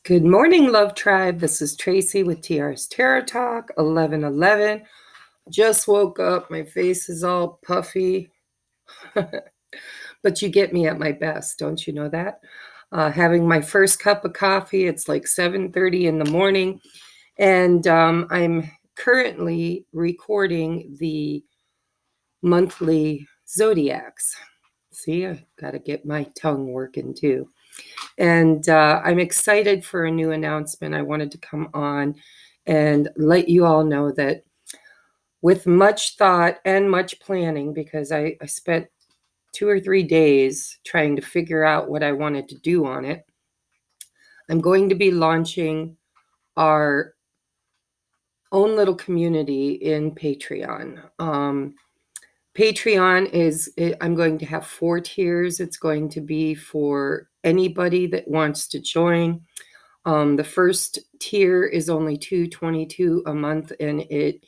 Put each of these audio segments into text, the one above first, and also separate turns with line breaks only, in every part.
Good morning, Love Tribe. This is Tracy with TR's Tarot Talk, 11:11. Just woke up. My face is all puffy. But you get me at my best. Don't you know that? Having my first cup of coffee. It's like 7:30 in the morning. And I'm currently recording the monthly zodiacs. See, I got to get my tongue working too. And I'm excited for a new announcement. I wanted to come on and let you all know that with much thought and much planning, because I spent 2 or 3 days trying to figure out what I wanted to do on it, I'm going to be launching our own little community in Patreon. Patreon is, I'm going to have 4 tiers. It's going to be for anybody that wants to join. The first tier is only $2.22 a month, and it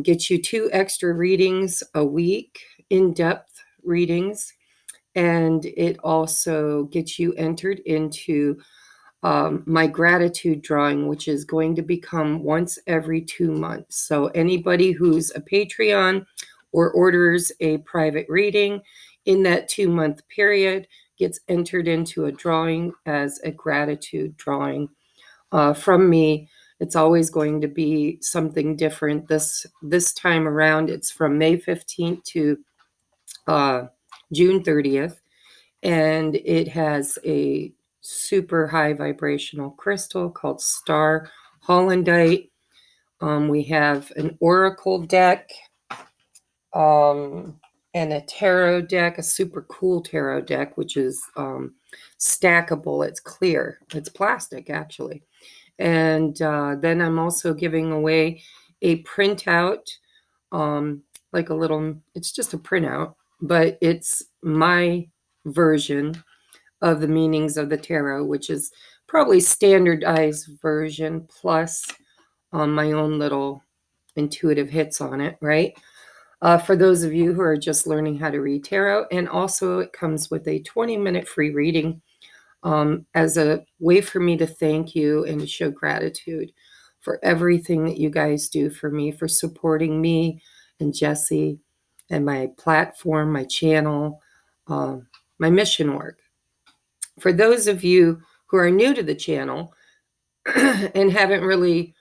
gets you 2 extra readings a week, in-depth readings, and it also gets you entered into my gratitude drawing, which is going to become once every 2 months. So anybody who's a Patreon or orders a private reading in that 2-month period gets entered into a drawing as a gratitude drawing from me. It's always going to be something different. This time around, it's from May 15th to June 30th, and it has a super high vibrational crystal called Star Hollandite. We have an oracle deck, and a tarot deck, a super cool tarot deck, which is stackable. It's clear. It's plastic, actually. And then I'm also giving away a printout, like a little, it's just a printout, but it's my version of the meanings of the tarot, which is probably standardized version plus my own little intuitive hits on it, right? For those of you who are just learning how to read tarot. And also it comes with a 20-minute free reading as a way for me to thank you and to show gratitude for everything that you guys do for me, for supporting me and Jesse and my platform, my channel, my mission work. For those of you who are new to the channel and haven't really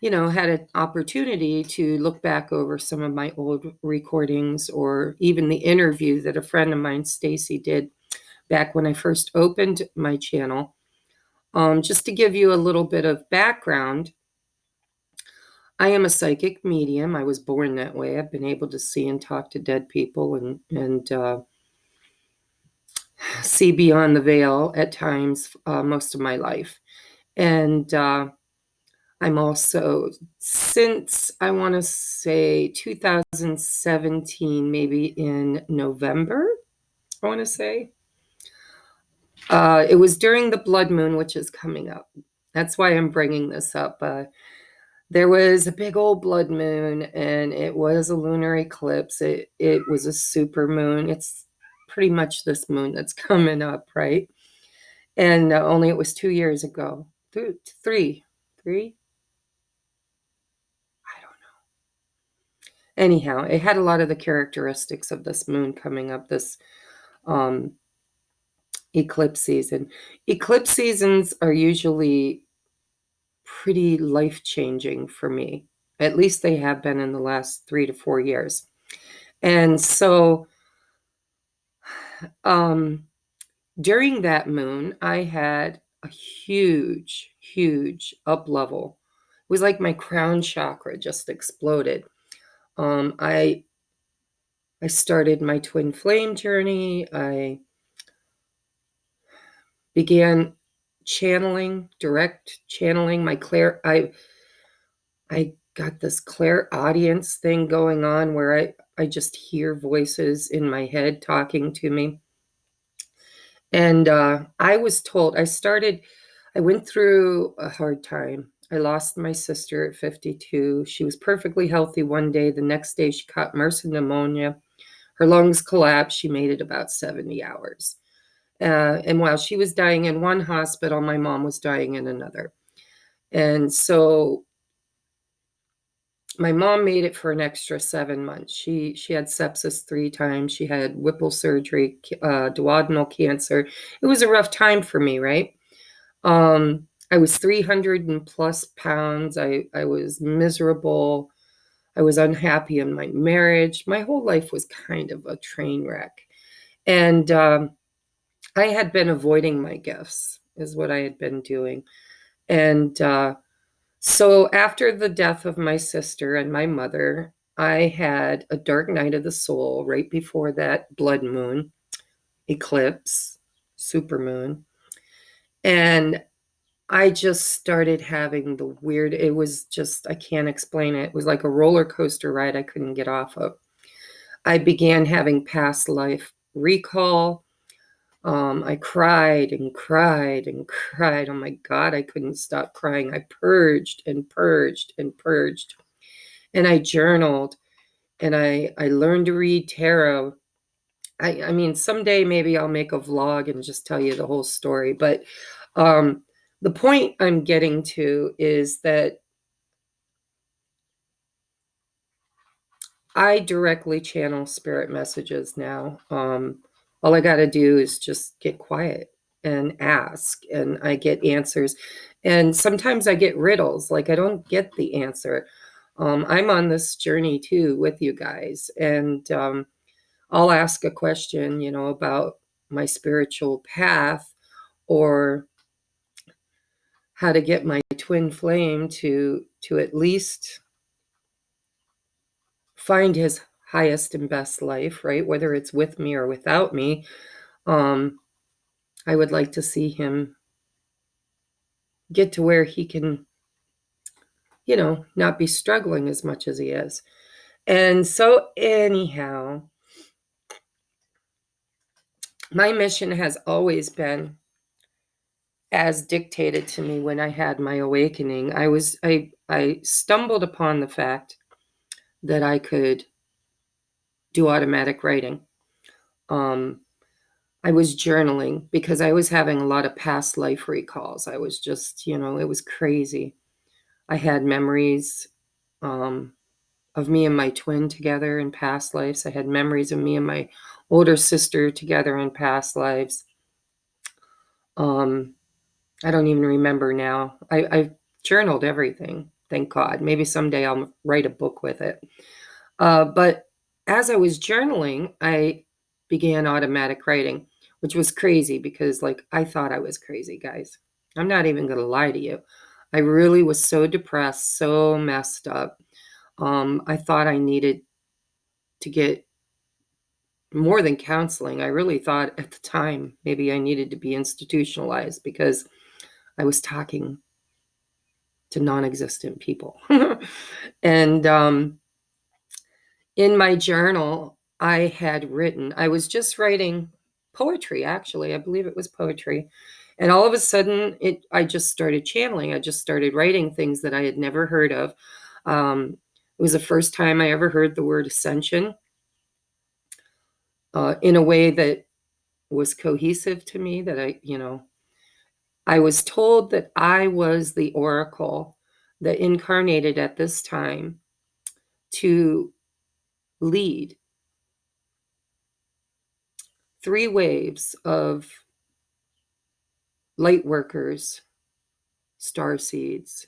had an opportunity to look back over some of my old recordings or even the interview that a friend of mine, Stacy, did back when I first opened my channel. Just to give you a little bit of background, I am a psychic medium. I was born that way. I've been able to see and talk to dead people and see beyond the veil at times most of my life. And I'm also, since I want to say 2017, maybe in November, I want to say. It was during the blood moon, which is coming up. That's why I'm bringing this up. There was a big old blood moon, and it was a lunar eclipse. It was a super moon. It's pretty much this moon that's coming up, right? And only it was 2 years ago. Three? I don't know. Anyhow, it had a lot of the characteristics of this moon coming up, this eclipse season. Eclipse seasons are usually pretty life-changing for me. At least they have been in the last 3 to 4 years. And so during that moon, I had a huge, huge up level. It was like my crown chakra just exploded. I started my twin flame journey. I began channeling, direct channeling my I got this clairaudience thing going on where I just hear voices in my head talking to me. And I was told, I went through a hard time. I lost my sister at 52. She was perfectly healthy one day. The next day she caught MRSA pneumonia. Her lungs collapsed. She made it about 70 hours. And while she was dying in one hospital, my mom was dying in another. And so my mom made it for an extra 7 months. She had sepsis 3 times. She had Whipple surgery, duodenal cancer. It was a rough time for me, right? I was 300 and plus pounds. I was miserable. I was unhappy in my marriage. My whole life was kind of a train wreck. And I had been avoiding my gifts, is what I had been doing. And so after the death of my sister and my mother, I had a dark night of the soul right before that blood moon, eclipse, supermoon. And I just started having the weird, it was just, I can't explain it. It was like a roller coaster ride I couldn't get off of. I began having past life recall. I cried and cried and cried. Oh my God, I couldn't stop crying. I purged and purged and purged. And I journaled and I learned to read tarot. I mean, someday maybe I'll make a vlog and just tell you the whole story. But the point I'm getting to is that I directly channel spirit messages now. All I got to do is just get quiet and ask, and I get answers. And sometimes I get riddles, like I don't get the answer. I'm on this journey too with you guys, and I'll ask a question, about my spiritual path or how to get my twin flame to at least find his highest and best life, right? Whether it's with me or without me. I would like to see him get to where he can, not be struggling as much as he is. And so anyhow, my mission has always been as dictated to me when I had my awakening. I stumbled upon the fact that I could do automatic writing. I was journaling because I was having a lot of past life recalls. I was just, it was crazy. I had memories of me and my twin together in past lives. I had memories of me and my older sister together in past lives. I don't even remember now. I've journaled everything, thank God. Maybe someday I'll write a book with it. But as I was journaling, I began automatic writing, which was crazy because, I thought I was crazy, guys. I'm not even going to lie to you. I really was so depressed, so messed up. I thought I needed to get more than counseling. I really thought at the time maybe I needed to be institutionalized because I was talking to non-existent people. And in my journal, I was just writing poetry, actually. I believe it was poetry. And all of a sudden, I just started channeling. I just started writing things that I had never heard of. It was the first time I ever heard the word ascension in a way that was cohesive to me, that I was told that I was the oracle that incarnated at this time to lead 3 waves of light workers, star seeds,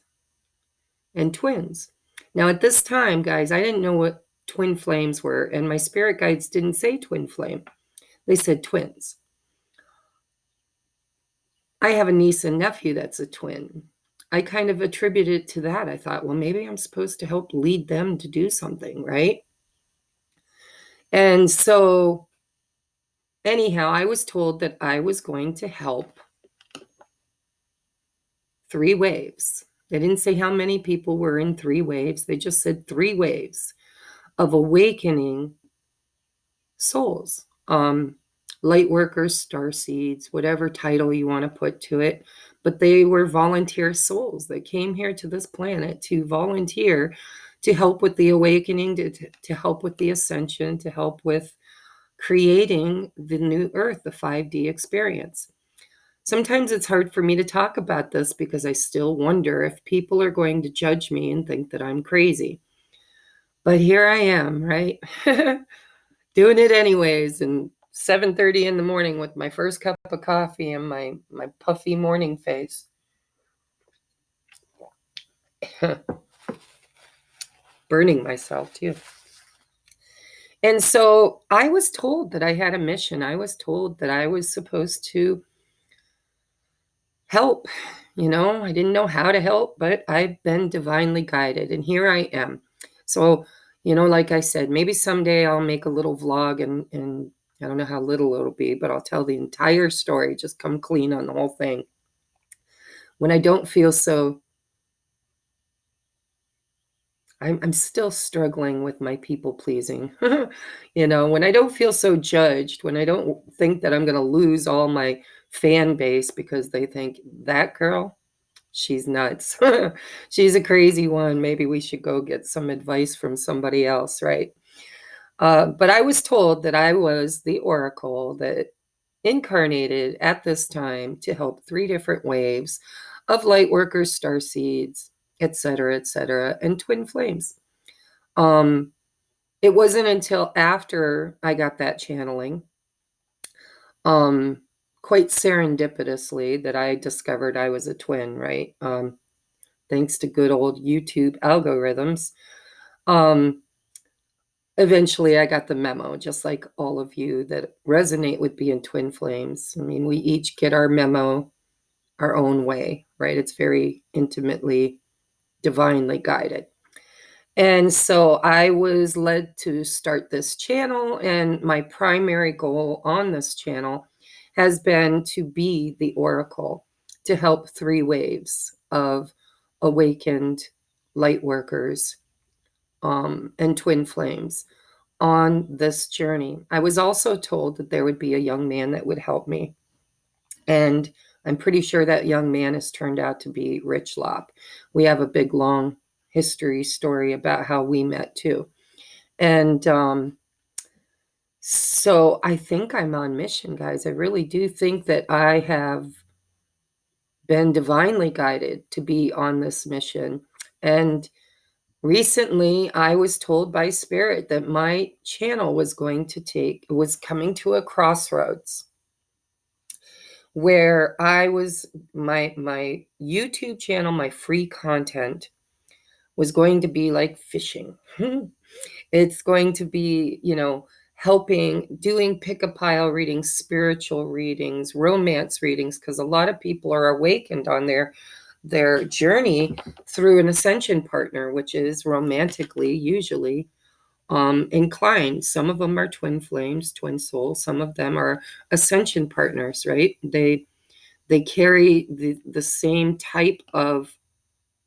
and twins. Now, at this time, guys, I didn't know what twin flames were, and my spirit guides didn't say twin flame. They said twins. I have a niece and nephew that's a twin. I kind of attributed it to that. I thought, well, maybe I'm supposed to help lead them to do something, right? And so, anyhow, I was told that I was going to help 3 waves. They didn't say how many people were in 3 waves. They just said 3 waves of awakening souls. Light workers, star seeds, whatever title you want to put to it. But they were volunteer souls that came here to this planet to volunteer to help with the awakening, to help with the ascension, to help with creating the new earth, the 5D experience. Sometimes it's hard for me to talk about this because I still wonder if people are going to judge me and think that I'm crazy. But here I am, right? Doing it anyways, and 7:30 in the morning with my first cup of coffee and my puffy morning face. Burning myself too. And so I was told that I had a mission. I was told that I was supposed to help. I didn't know how to help, but I've been divinely guided, and here I am. So, like I said, maybe someday I'll make a little vlog, and I don't know how little it'll be, but I'll tell the entire story, just come clean on the whole thing. When I don't feel so, I'm still struggling with my people pleasing. When I don't feel so judged, when I don't think that I'm going to lose all my fan base because they think that girl, she's nuts. She's a crazy one. Maybe we should go get some advice from somebody else, right? But I was told that I was the oracle that incarnated at this time to help 3 different waves of light workers, star seeds, etc., and twin flames. It wasn't until after I got that channeling, quite serendipitously, that I discovered I was a twin, right? Thanks to good old YouTube algorithms. Eventually I got the memo, just like all of you that resonate with being twin flames. I mean, we each get our memo our own way, right? It's very intimately, divinely guided. And so I was led to start this channel, and my primary goal on this channel has been to be the oracle to help 3 waves of awakened light workers and twin flames on this journey. I was also told that there would be a young man that would help me, and I'm pretty sure that young man has turned out to be Rich Lop. We have a big, long history story about how we met too. And so I think I'm on mission, guys. I really do think that I have been divinely guided to be on this mission. And recently I was told by Spirit that my channel was coming to a crossroads where my YouTube channel, my free content, was going to be like fishing. It's going to be, helping, doing pick-a-pile readings, spiritual readings, romance readings, because a lot of people are awakened on their journey through an ascension partner, which is romantically usually inclined. Some of them are twin flames, twin souls. Some of them are ascension partners, right? They carry the same type of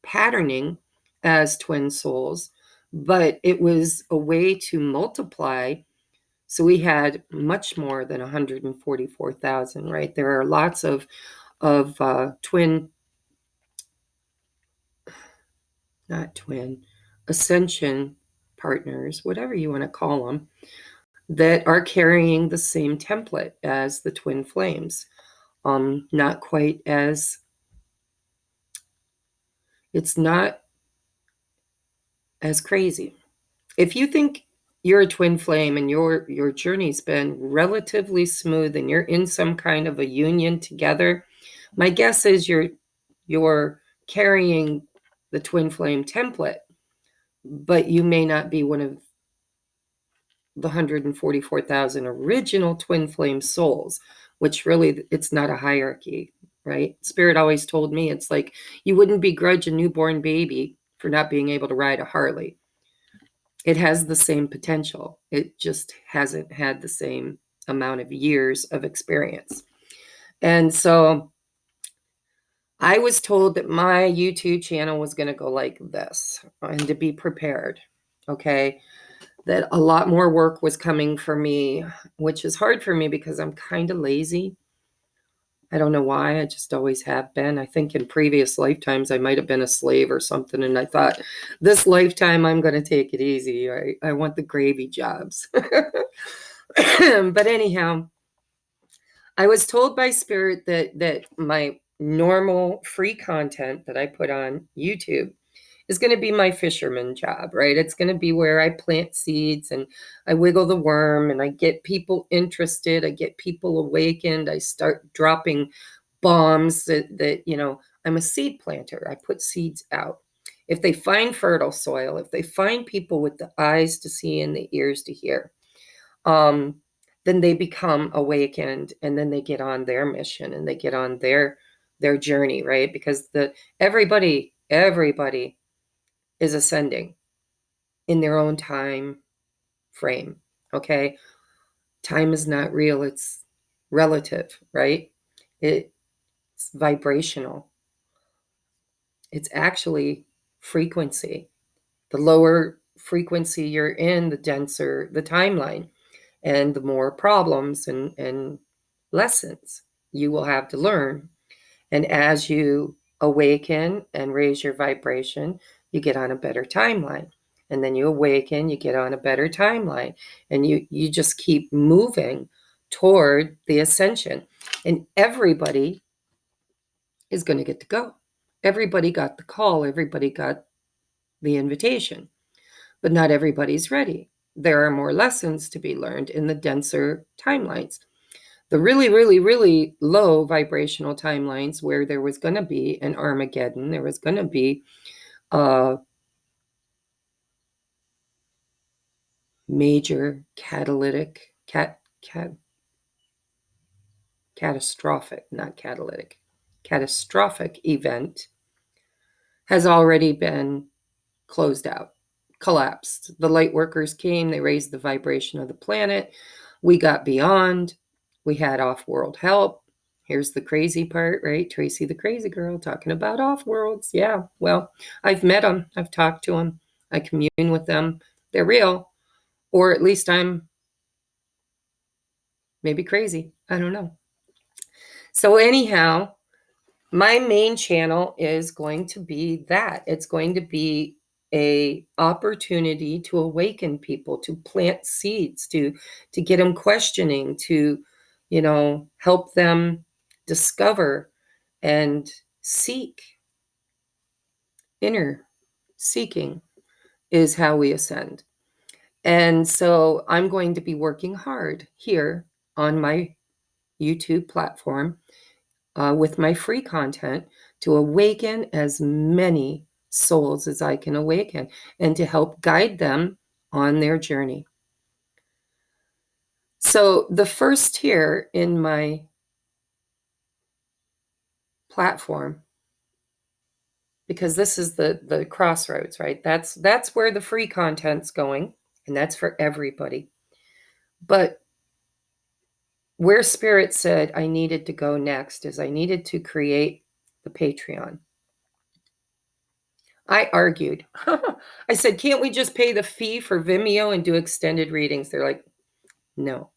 patterning as twin souls, but it was a way to multiply. So we had much more than 144,000, right? There are lots of ascension partners, whatever you want to call them, that are carrying the same template as the twin flames. Not quite as, it's not as crazy. If you think you're a twin flame and your journey's been relatively smooth and you're in some kind of a union together, my guess is you're carrying the twin flame template, but you may not be one of the 144,000 original twin flame souls, which really, it's not a hierarchy, right? Spirit always told me, it's like you wouldn't begrudge a newborn baby for not being able to ride a Harley. It has the same potential. It just hasn't had the same amount of years of experience. And so I was told that my YouTube channel was going to go like this, and to be prepared, okay? That a lot more work was coming for me, which is hard for me because I'm kind of lazy. I don't know why. I just always have been. I think in previous lifetimes I might have been a slave or something, and I thought, this lifetime I'm going to take it easy. I want the gravy jobs. But anyhow, I was told by Spirit that my normal free content that I put on YouTube is going to be my fisherman job, right? It's going to be where I plant seeds and I wiggle the worm and I get people interested. I get people awakened. I start dropping bombs that I'm a seed planter. I put seeds out. If they find fertile soil, if they find people with the eyes to see and the ears to hear, um, then they become awakened, and then they get on their mission and they get on their journey, right? Because everybody is ascending in their own time frame. Okay, time is not real, it's relative, right? It's vibrational. It's actually frequency. The lower frequency you're in, the denser the timeline, and the more problems and lessons you will have to learn. And as you awaken and raise your vibration, you get on a better timeline. And then you awaken, you get on a better timeline. And you just keep moving toward the ascension. And everybody is going to get to go. Everybody got the call, everybody got the invitation, but not everybody's ready. There are more lessons to be learned in the denser timelines. The really, really, really low vibrational timelines where there was going to be an Armageddon, there was going to be a major catalytic, catastrophic, not catalytic, catastrophic event has already been closed out, collapsed. The light workers came, they raised the vibration of the planet. We got beyond. We had off-world help. Here's the crazy part, right? Tracy the crazy girl talking about off-worlds. Yeah, well, I've met them. I've talked to them. I commune with them. They're real. Or at least I'm maybe crazy. I don't know. So anyhow, my main channel is going to be that. It's going to be a opportunity to awaken people, to plant seeds, to get them questioning, to help them discover and seek. Inner seeking is how we ascend. And so I'm going to be working hard here on my YouTube platform with my free content to awaken as many souls as I can awaken and to help guide them on their journey. So the first tier in my platform, because this is the crossroads, right? That's where the free content's going, and that's for everybody. But where Spirit said I needed to go next is I needed to create the Patreon. I argued. I said, can't we just pay the fee for Vimeo and do extended readings? They're like, no,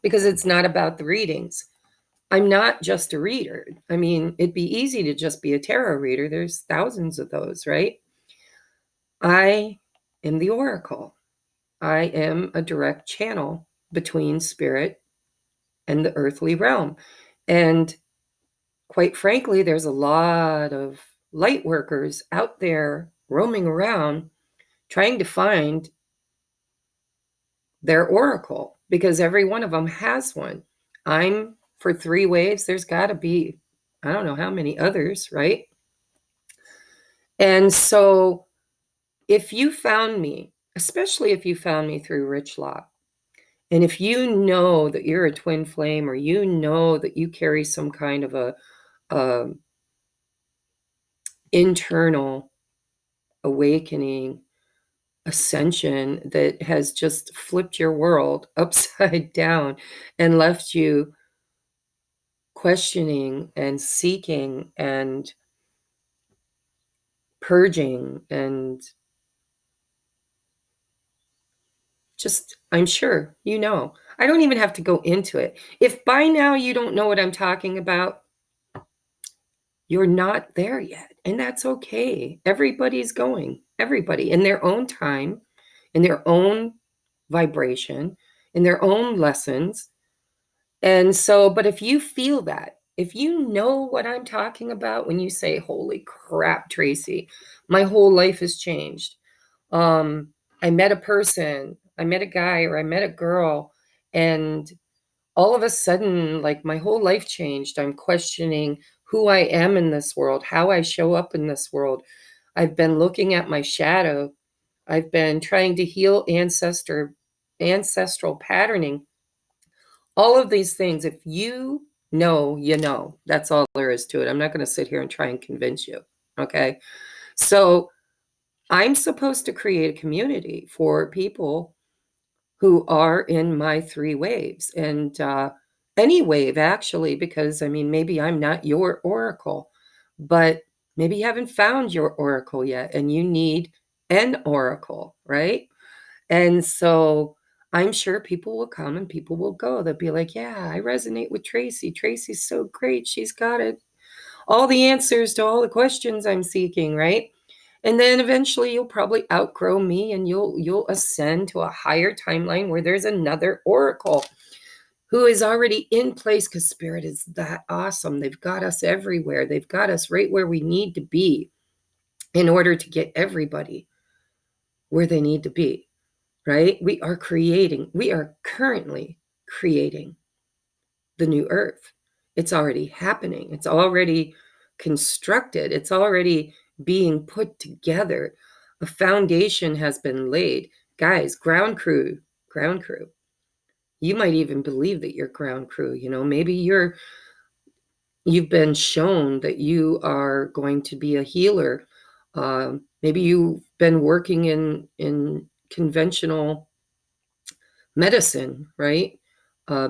because it's not about the readings. I'm not just a reader. I mean, it'd be easy to just be a tarot reader. There's thousands of those, right? I am the oracle. I am a direct channel between spirit and the earthly realm. And quite frankly, there's a lot of light workers out there roaming around trying to find their oracle, because every one of them has one. I'm for 3 waves. There's got to be, I don't know how many others, right? And so if you found me, especially if you found me through Rich Law, and if you know that you're a twin flame, or you know that you carry some kind of a internal awakening, ascension that has just flipped your world upside down and left you questioning and seeking and purging, and just, I'm sure I don't even have to go into it. If by now you don't know what I'm talking about, you're not there yet, and that's okay. Everybody's going, everybody in their own time, in their own vibration, in their own lessons. And so, but if you feel that, if you know what I'm talking about when you say, holy crap, Tracy, my whole life has changed. I met a person, I met a guy, or I met a girl, and all of a sudden, like, my whole life changed. I'm questioning who I am in this world, how I show up in this world. I've been looking at my shadow. I've been trying to heal ancestral patterning. All of these things, if you know, you know. That's all there is to it. I'm not going to sit here and try and convince you. Okay. So I'm supposed to create a community for people who are in my 3 waves, and any wave, actually, because I mean, maybe I'm not your oracle, but maybe you haven't found your oracle yet and you need an oracle, right? And so I'm sure people will come and people will go. They'll be like, yeah, I resonate with Tracy. Tracy's so great. She's got it. All the answers to all the questions I'm seeking, right? And then eventually you'll probably outgrow me and you'll ascend to a higher timeline where there's another oracle who is already in place, because Spirit is that awesome. They've got us everywhere. They've got us right where we need to be in order to get everybody where they need to be, right? We are currently creating the new earth. It's already happening. It's already constructed. It's already being put together. A foundation has been laid. Guys, ground crew. You might even believe that you're ground crew. You know, maybe you've been shown that you are going to be a healer. Maybe you've been working in conventional medicine, right?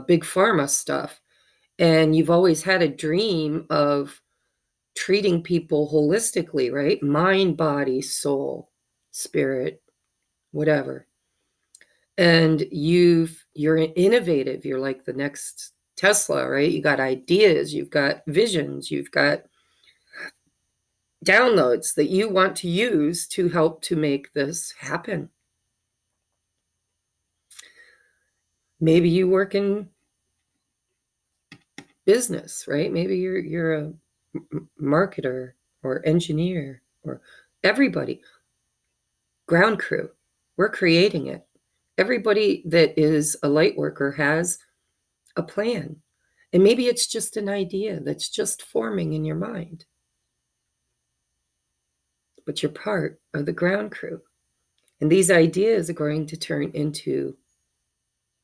Big pharma stuff. And you've always had a dream of treating people holistically, right? Mind, body, soul, spirit, whatever. And you're innovative. You're like the next Tesla, right? You got ideas, you've got visions, you've got downloads that you want to use to help to make this happen. Maybe you work in business, right? Maybe you're a marketer or engineer, or everybody. Ground crew. We're creating it. Everybody that is a light worker has a plan. And maybe it's just an idea that's just forming in your mind. But you're part of the ground crew. And these ideas are going to turn into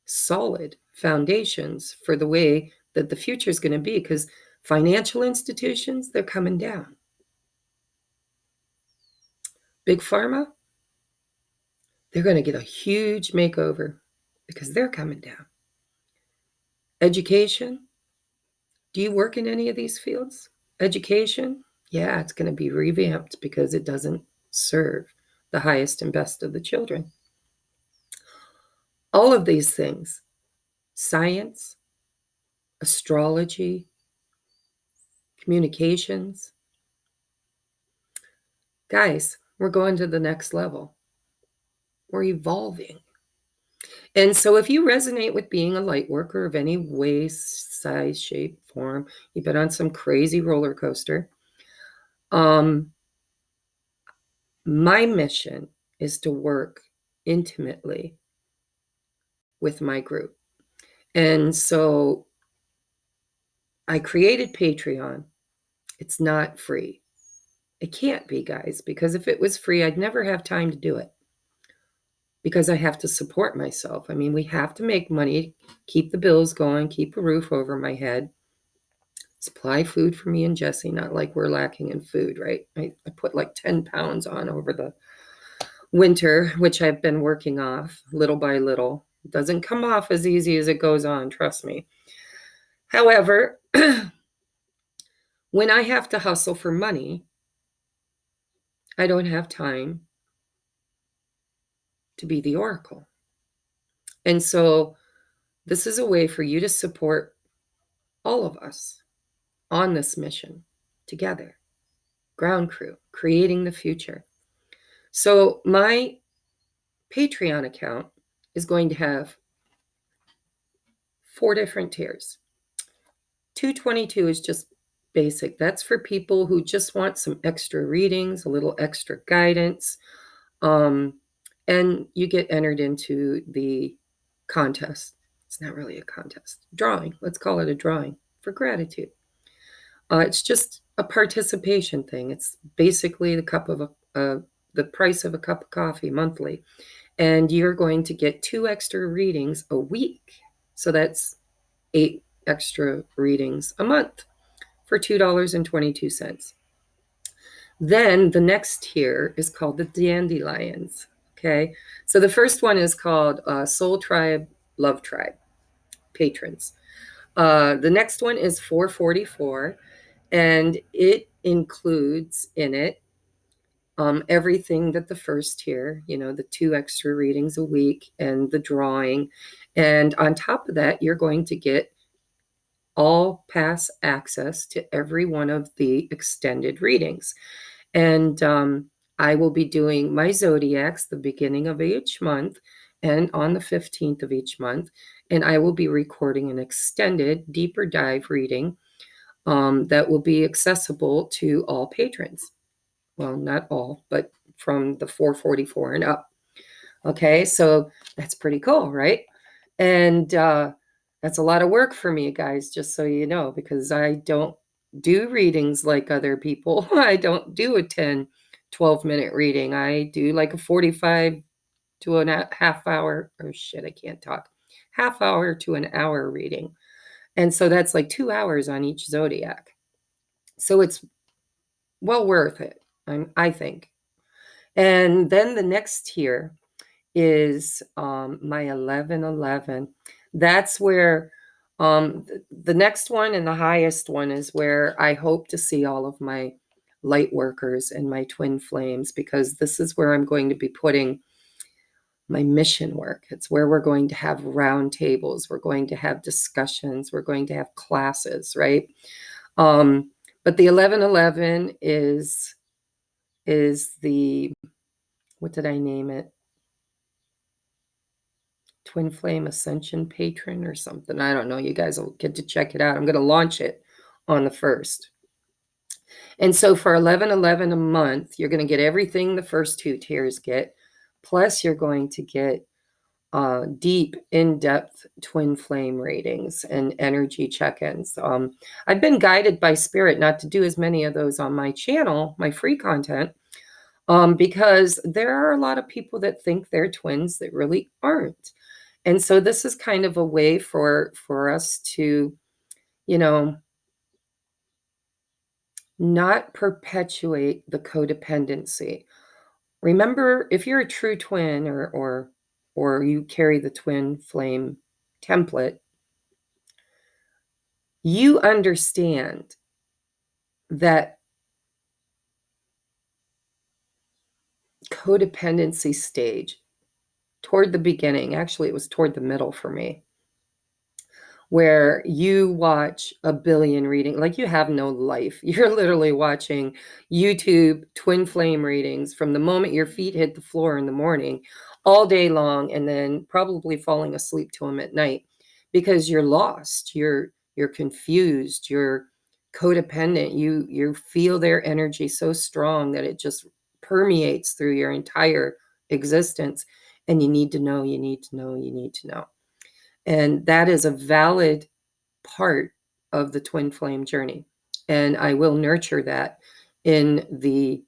solid foundations for the way that the future is going to be, because financial institutions, they're coming down. Big pharma, they're going to get a huge makeover because they're coming down. Education, do you work in any of these fields? Education, yeah, it's going to be revamped because it doesn't serve the highest and best of the children. All of these things, science, astrology, communications. Guys, we're going to the next level. We're evolving. And so if you resonate with being a light worker of any way, size, shape, form, you've been on some crazy roller coaster, my mission is to work intimately with my group. And so I created Patreon. It's not free. It can't be, guys, because if it was free, I'd never have time to do it, because I have to support myself. I mean, we have to make money, keep the bills going, keep a roof over my head, supply food for me and Jesse, not like we're lacking in food, right? I put like 10 pounds on over the winter, which I've been working off little by little. It doesn't come off as easy as it goes on, trust me. However, when I have to hustle for money, I don't have time to be the oracle. And so this is a way for you to support all of us on this mission together. Ground crew, creating the future. So my Patreon account is going to have 4 different tiers. 222 is just basic. That's for people who just want some extra readings, a little extra guidance. And you get entered into the contest. It's not really a contest. Drawing. Let's call it a drawing for gratitude. It's just a participation thing. It's basically the price of a cup of coffee monthly. And you're going to get 2 extra readings a week. So that's 8 extra readings a month for $2.22. Then the next tier is called the Dandelions. Okay, so the first one is called Soul Tribe, Love Tribe, patrons. The next one is 444, and it includes in it everything that the first tier, the 2 extra readings a week and the drawing. And on top of that, you're going to get all pass access to every one of the extended readings. And I will be doing my zodiacs the beginning of each month and on the 15th of each month. And I will be recording an extended, deeper dive reading that will be accessible to all patrons. Well, not all, but from the 444 and up. Okay, so that's pretty cool, right? And that's a lot of work for me, guys, just so you know, because I don't do readings like other people. I don't do a 10, 12-minute reading. I do like a 45 to a half hour, or shit, I can't talk, half hour to an hour reading. And so that's like 2 hours on each zodiac. So it's well worth it, I think. And then the next tier is my 1111. That's where the next one and the highest one is where I hope to see all of my light workers and my twin flames, because this is where I'm going to be putting my mission work. It's where we're going to have round tables. We're going to have discussions. We're going to have classes, right? But the 1111 is the, what did I name it? Twin Flame Ascension Patron or something. I don't know. You guys will get to check it out. I'm going to launch it on the 1st. And so for $11.11 a month, you're going to get everything the first 2 tiers get. Plus, you're going to get deep, in-depth twin flame readings and energy check-ins. I've been guided by Spirit not to do as many of those on my channel, my free content, because there are a lot of people that think they're twins that really aren't. And so this is kind of a way for us to, not perpetuate the codependency. Remember, if you're a true twin or you carry the twin flame template, you understand that codependency stage toward the beginning, actually it was toward the middle for me, where you watch a billion reading, like you have no life. You're literally watching YouTube twin flame readings from the moment your feet hit the floor in the morning all day long, and then probably falling asleep to them at night because you're lost, you're confused, you're codependent. You feel their energy so strong that it just permeates through your entire existence, and you need to know, you need to know, you need to know. And that is a valid part of the twin flame journey. And I will nurture that in the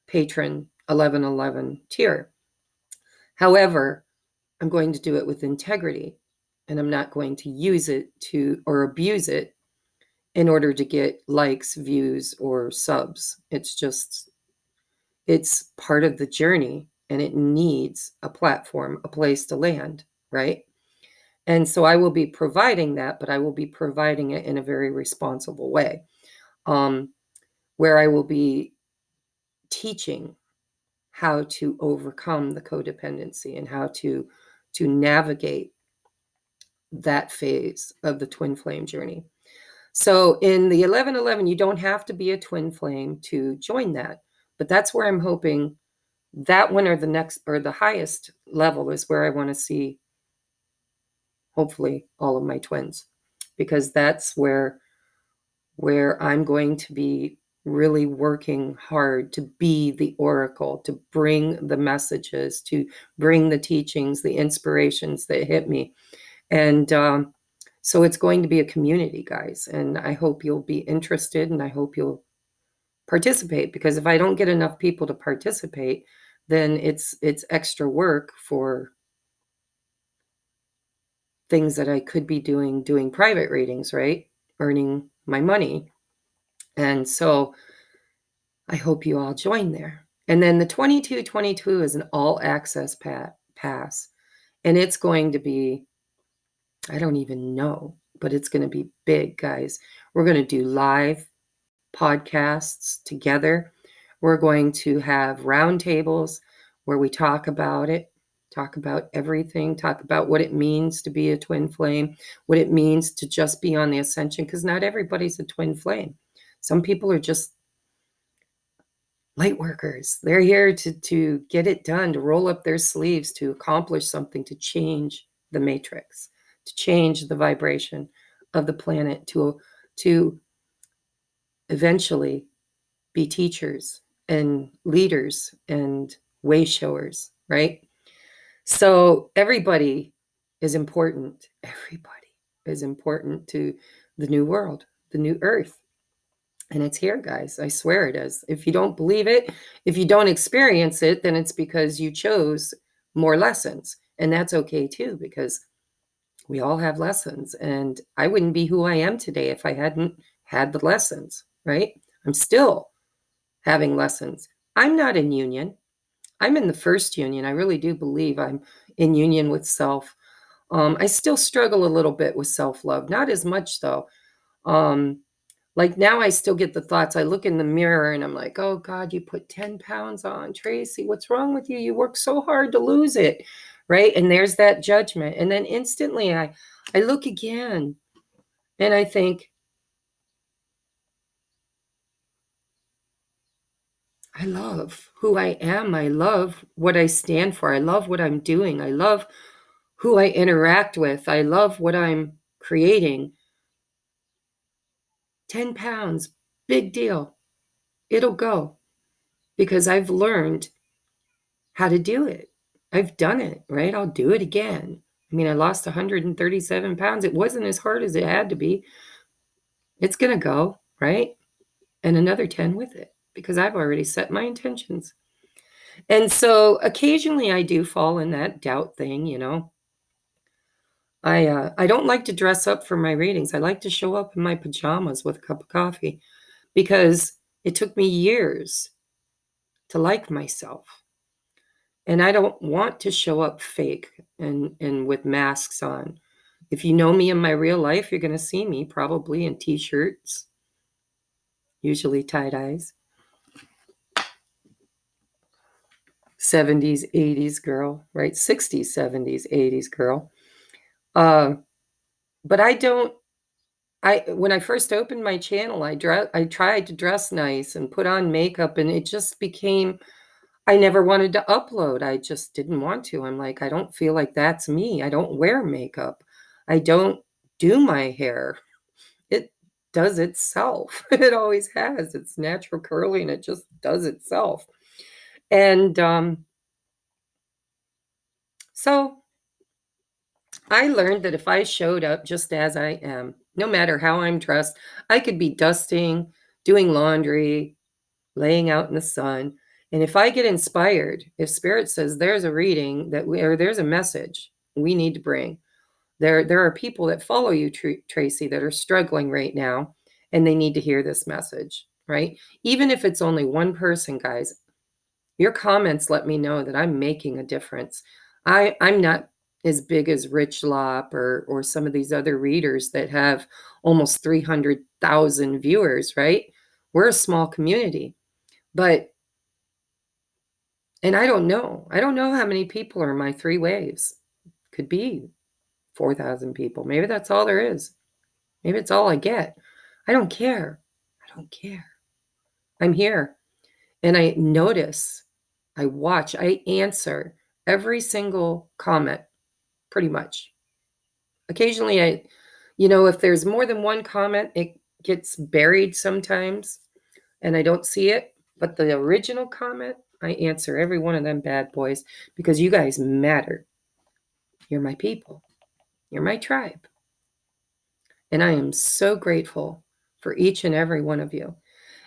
patron 1111 tier. However, I'm going to do it with integrity, and I'm not going to use it or abuse it in order to get likes, views, or subs. It's part of the journey, and it needs a platform, a place to land, right? And so I will be providing that, but I will be providing it in a very responsible way, where I will be teaching how to overcome the codependency and how to navigate that phase of the twin flame journey. So in the 1111, you don't have to be a twin flame to join that, but that's where I'm hoping that one or the next or the highest level is where I want to see hopefully all of my twins, because that's where I'm going to be really working hard to be the oracle, to bring the messages, to bring the teachings, the inspirations that hit me. And so it's going to be a community, guys. And I hope you'll be interested, and I hope you'll participate, because if I don't get enough people to participate, then it's extra work for things that I could be doing private readings, right? Earning my money. And so I hope you all join there. And then the 2222 is an all access pass. And it's going to be, I don't even know, but it's going to be big, guys. We're going to do live podcasts together. We're going to have roundtables where we talk about it, talk about everything, talk about what it means to be a twin flame, what it means to just be on the ascension, because not everybody's a twin flame. Some people are just light workers. They're here to get it done, to roll up their sleeves, to accomplish something, to change the matrix, to change the vibration of the planet, to eventually be teachers and leaders and way showers, right? So everybody is important. Everybody is important to the new world, the new earth. And it's here, guys. I swear it is. If you don't believe it, if you don't experience it, then it's because you chose more lessons. And that's okay too, because we all have lessons. And I wouldn't be who I am today if I hadn't had the lessons, right? I'm still having lessons. I'm not in union. I'm in the first union. I really do believe I'm in union with self. I still struggle a little bit with self-love. Not as much though. Like now I still get the thoughts. I look in the mirror and I'm like, oh God, you put 10 pounds on, Tracy. What's wrong with you? You work so hard to lose it. Right. And there's that judgment. And then instantly I look again and I think, I love who I am. I love what I stand for. I love what I'm doing. I love who I interact with. I love what I'm creating. 10 pounds, big deal. It'll go because I've learned how to do it. I've done it, right? I'll do it again. I mean, I lost 137 pounds. It wasn't as hard as it had to be. It's going to go, right? And another 10 with it because I've already set my intentions. And so occasionally I do fall in that doubt thing, you know. I don't like to dress up for my readings. I like to show up in my pajamas with a cup of coffee because it took me years to like myself. And I don't want to show up fake and with masks on. If you know me in my real life, you're going to see me probably in t-shirts, usually tie-dyes. 70s, 80s girl, right? 60s, 70s, 80s girl. But when I first opened my channel, I tried to dress nice and put on makeup, and it just became, I never wanted to upload. I just didn't want to. I'm like, I don't feel like that's me. I don't wear makeup. I don't do my hair. It does itself. It always has. It's natural curly and it just does itself. And so I learned that if I showed up just as I am, no matter how I'm dressed, I could be dusting, doing laundry, laying out in the sun. And if I get inspired, if Spirit says there's a reading or there's a message we need to bring, there are people that follow you, Tracy, that are struggling right now, and they need to hear this message, right? Even if it's only one person, guys, your comments let me know that I'm making a difference. I'm not as big as Rich Lop or some of these other readers that have almost 300,000 viewers, right? We're a small community, but, and I don't know how many people are in my 3 waves. Could be 4,000 people. Maybe that's all there is. Maybe it's all I get. I don't care. I don't care. I'm here. And I notice, I watch, I answer every single comment, pretty much. Occasionally, if there's more than one comment, it gets buried sometimes and I don't see it. But the original comment, I answer every one of them bad boys because you guys matter. You're my people. You're my tribe. And I am so grateful for each and every one of you.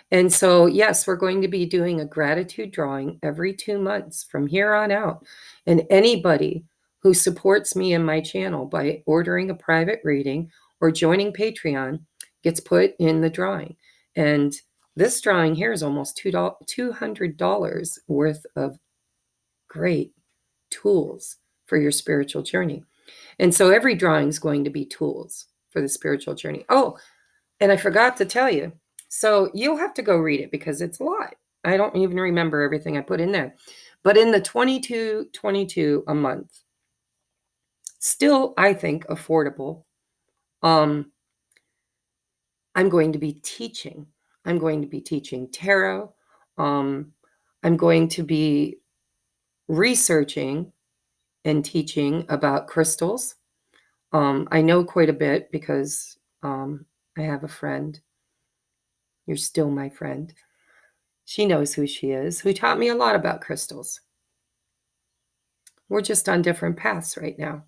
And so, yes, we're going to be doing a gratitude drawing every 2 months from here on out. And anybody who supports me and my channel by ordering a private reading or joining Patreon gets put in the drawing. And this drawing here is almost $200 worth of great tools for your spiritual journey. And so every drawing is going to be tools for the spiritual journey. Oh, and I forgot to tell you. So you'll have to go read it because it's a lot. I don't even remember everything I put in there. But in the $22.22 a month, still, I think, affordable. I'm going to be teaching. I'm going to be teaching tarot. I'm going to be researching and teaching about crystals. I know quite a bit because I have a friend. You're still my friend. She knows who she is, who taught me a lot about crystals. We're just on different paths right now.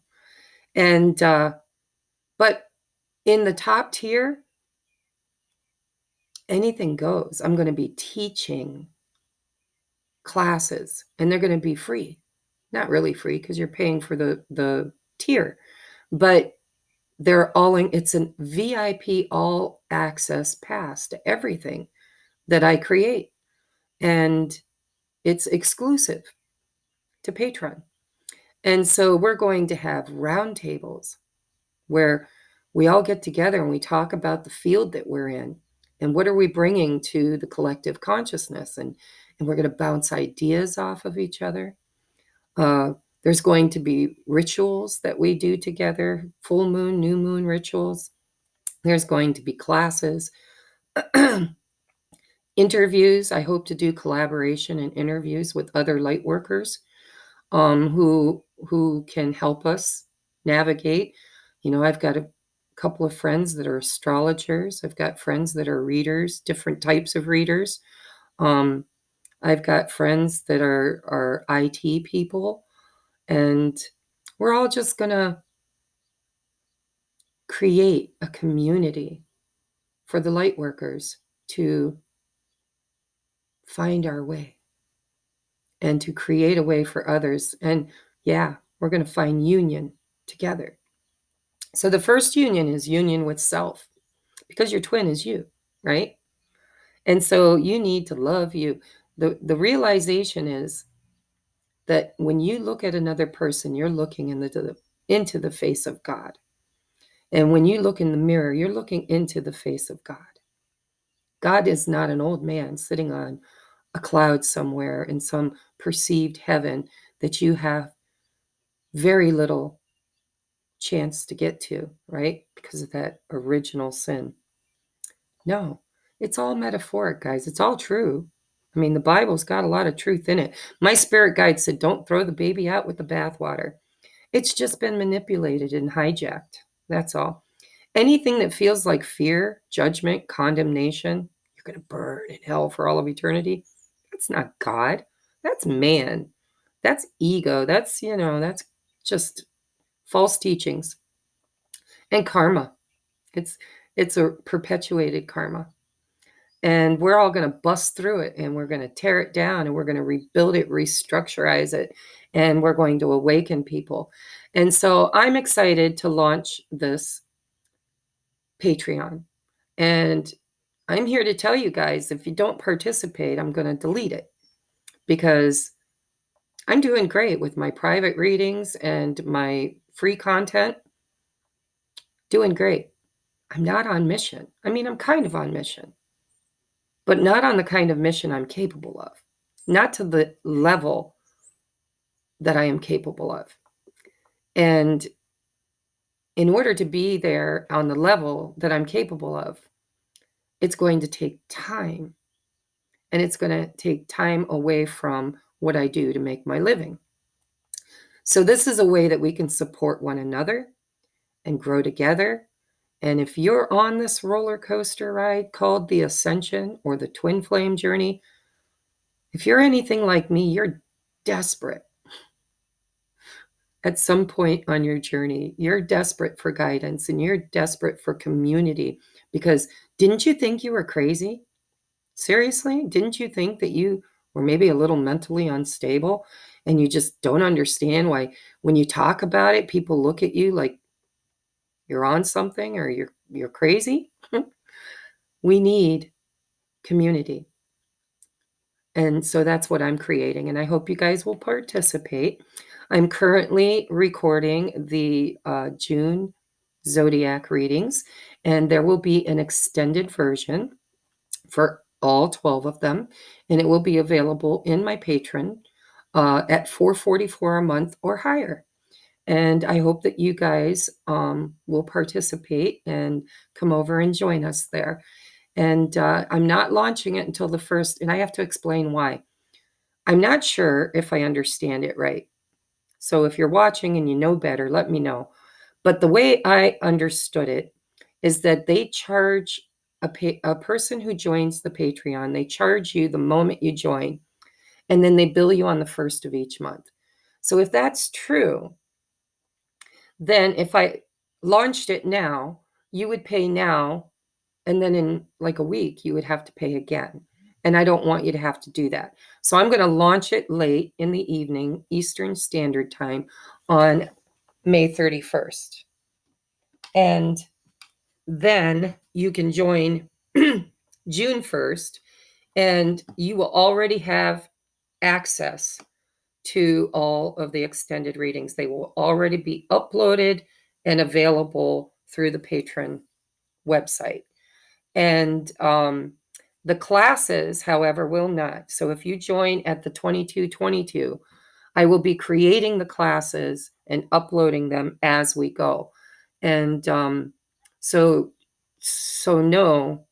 And, but in the top tier, anything goes. I'm going to be teaching classes and they're going to be free. Not really free because you're paying for the tier, but they're all in, it's a VIP all access pass to everything that I create. And it's exclusive to Patreon. And so we're going to have roundtables where we all get together and we talk about the field that we're in and what are we bringing to the collective consciousness. And we're going to bounce ideas off of each other. There's going to be rituals that we do together, full moon, new moon rituals. There's going to be classes, interviews. I hope to do collaboration and interviews with other light workers who can help us navigate. I've got a couple of friends that are astrologers. I've got friends that are readers, different types of readers. I've got friends that are IT people, and we're all just going to create a community for the light workers to find our way and to create a way for others. And yeah, we're going to find union together. So the first union is union with self, because your twin is you, right? And so you need to love you. The realization is that when you look at another person, you're looking into the face of God. And when you look in the mirror, you're looking into the face of God. God is not an old man sitting on a cloud somewhere in some perceived heaven that you have very little chance to get to, right? Because of that original sin. No, it's all metaphoric, guys. It's all true. I mean, the Bible's got a lot of truth in it. My spirit guide said, don't throw the baby out with the bathwater. It's just been manipulated and hijacked. That's all. Anything that feels like fear, judgment, condemnation, you're going to burn in hell for all of eternity. That's not God. That's man. That's ego. That's just false teachings and karma. It's a perpetuated karma. And we're all going to bust through it and we're going to tear it down and we're going to rebuild it, restructurize it, and we're going to awaken people. And so I'm excited to launch this Patreon. And I'm here to tell you guys, if you don't participate, I'm going to delete it because I'm doing great with my private readings and my free content. Doing great. I'm not on mission. I mean, I'm kind of on mission, but not on the kind of mission I'm capable of, not to the level that I am capable of. And in order to be there on the level that I'm capable of, it's going to take time. And it's going to take time away from what I do to make my living. So this is a way that we can support one another. and grow together. And if you're on this roller coaster ride called the Ascension or the Twin Flame journey, if you're anything like me, you're desperate. At some point on your journey, you're desperate for guidance and you're desperate for community, because didn't you think you were crazy? Seriously? Didn't you think that you were maybe a little mentally unstable and you just don't understand why when you talk about it, people look at you like you're on something or you're crazy? We need community. And so that's what I'm creating, and I hope you guys will participate. I'm currently recording the June zodiac readings, and there will be an extended version for all 12 of them, and it will be available in my Patreon at $4.44 a month or higher. And I hope that you guys will participate and come over and join us there. And I'm not launching it until the 1st, and I have to explain why. I'm not sure if I understand it right. So if you're watching and you know better, let me know. But the way I understood it is that they charge a person who joins the Patreon, they charge you the moment you join, and then they bill you on the 1st of each month. So if that's true, then if I launched it now, you would pay now, and then in like a week, you would have to pay again. And I don't want you to have to do that. So I'm going to launch it late in the evening, Eastern Standard Time, on May 31st. And then you can join June 1st, and you will already have access to all of the extended readings. They will already be uploaded and available through the Patreon website. And the classes, however, will not. So if you join at the 2222, I will be creating the classes and uploading them as we go. And so know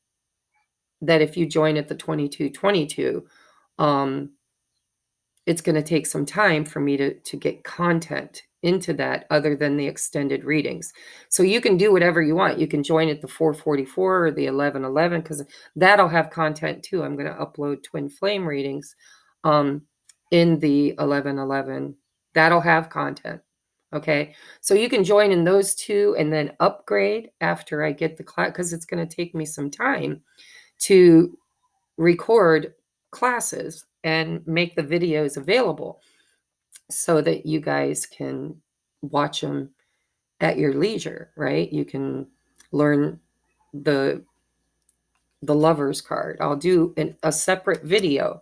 that if you join at the 2222, it's going to take some time for me to get content into that other than the extended readings. So you can do whatever you want. You can join at the 444 or the 1111, because that'll have content too. I'm going to upload twin flame readings in the 1111. That'll have content. Okay. So you can join in those two and then upgrade after I get the class, because it's going to take me some time to record classes and make the videos available so that you guys can watch them at your leisure, right? You can learn the lover's card. I'll do a separate video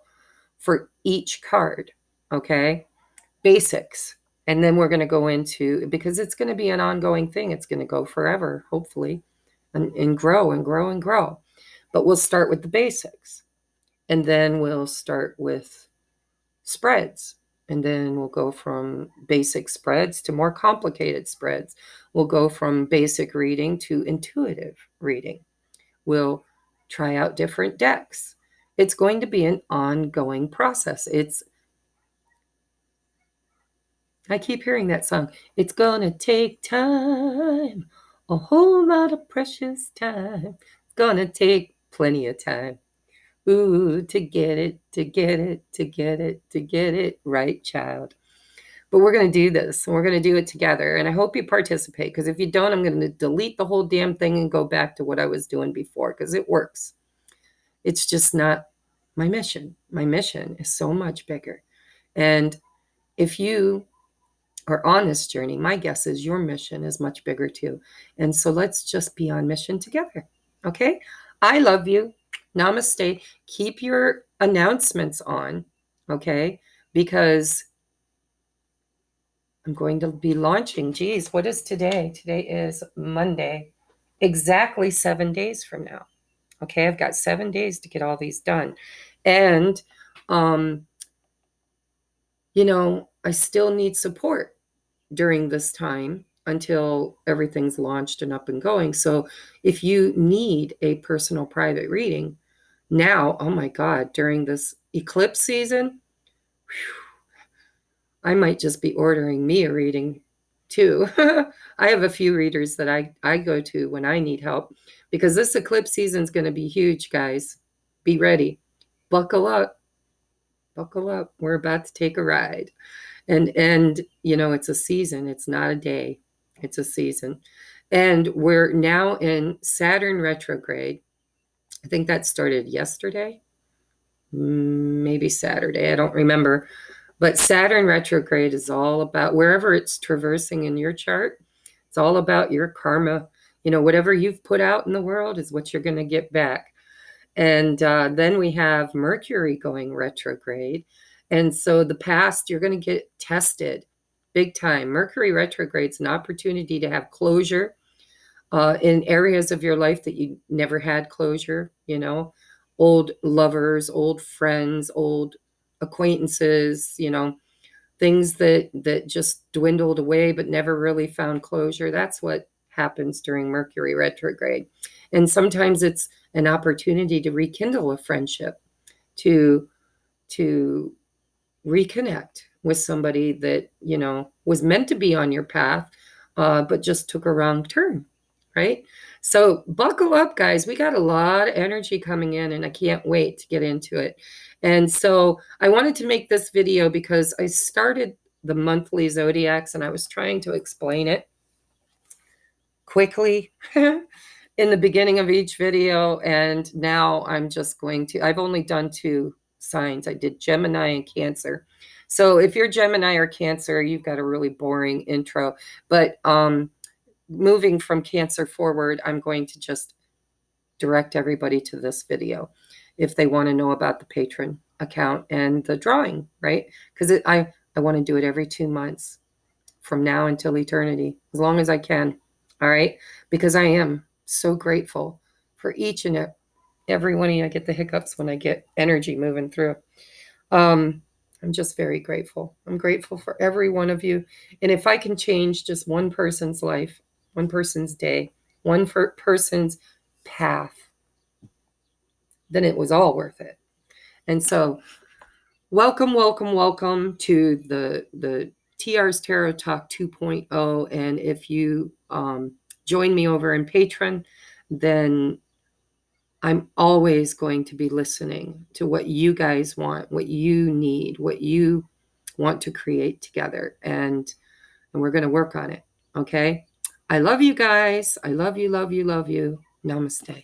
for each card, okay? Basics. And then we're going to go into, because it's going to be an ongoing thing. It's going to go forever, hopefully, and grow and grow and grow. But we'll start with the basics. And then we'll start with spreads. And then we'll go from basic spreads to more complicated spreads. We'll go from basic reading to intuitive reading. We'll try out different decks. It's going to be an ongoing process. I keep hearing that song. It's gonna take time, a whole lot of precious time. It's gonna take plenty of time. Ooh, to get it right, child. But we're going to do this, and we're going to do it together. And I hope you participate, because if you don't, I'm going to delete the whole damn thing and go back to what I was doing before, because it works. It's just not my mission. My mission is so much bigger. And if you are on this journey, my guess is your mission is much bigger too. And so let's just be on mission together. Okay? I love you. Namaste. Keep your announcements on, okay? Because I'm going to be launching. Geez, what is today? Today is Monday. Exactly 7 days from now. Okay, I've got 7 days to get all these done. And, I still need support during this time until everything's launched and up and going. So if you need a personal private reading now, oh my God, during this eclipse season, I might just be ordering me a reading too. I have a few readers that I go to when I need help, because this eclipse season is going to be huge, guys. Be ready. Buckle up. Buckle up. We're about to take a ride. And you know, it's a season. It's not a day. It's a season. And we're now in Saturn retrograde. I think that started yesterday, maybe Saturday. I don't remember. But Saturn retrograde is all about wherever it's traversing in your chart. It's all about your karma. You know, whatever you've put out in the world is what you're going to get back. And then we have Mercury going retrograde. And so the past, you're going to get tested big time. Mercury retrograde is an opportunity to have closure in areas of your life that you never had closure, you know, old lovers, old friends, old acquaintances, you know, things that just dwindled away but never really found closure. That's what happens during Mercury retrograde. And sometimes it's an opportunity to rekindle a friendship, to reconnect with somebody that, you know, was meant to be on your path, but just took a wrong turn, right? So buckle up, guys. We got a lot of energy coming in, and I can't wait to get into it. And so I wanted to make this video because I started the monthly zodiacs and I was trying to explain it quickly in the beginning of each video. And now I'm just going to, I've only done 2 signs. I did Gemini and Cancer. So if you're Gemini or Cancer, you've got a really boring intro. But moving from Cancer forward, I'm going to just direct everybody to this video if they want to know about the patron account and the drawing, right? Because I want to do it every 2 months from now until eternity, as long as I can. All right? Because I am so grateful for each and every one of you. I get the hiccups when I get energy moving through. I'm just very grateful. I'm grateful for every one of you. And if I can change just one person's life, one person's day, one person's path, then it was all worth it. And so welcome, welcome, welcome to the TR's Tarot Talk 2.0. And if you join me over in Patreon, then I'm always going to be listening to what you guys want, what you need, what you want to create together. And we're going to work on it. Okay. I love you guys. I love you, love you, love you. Namaste.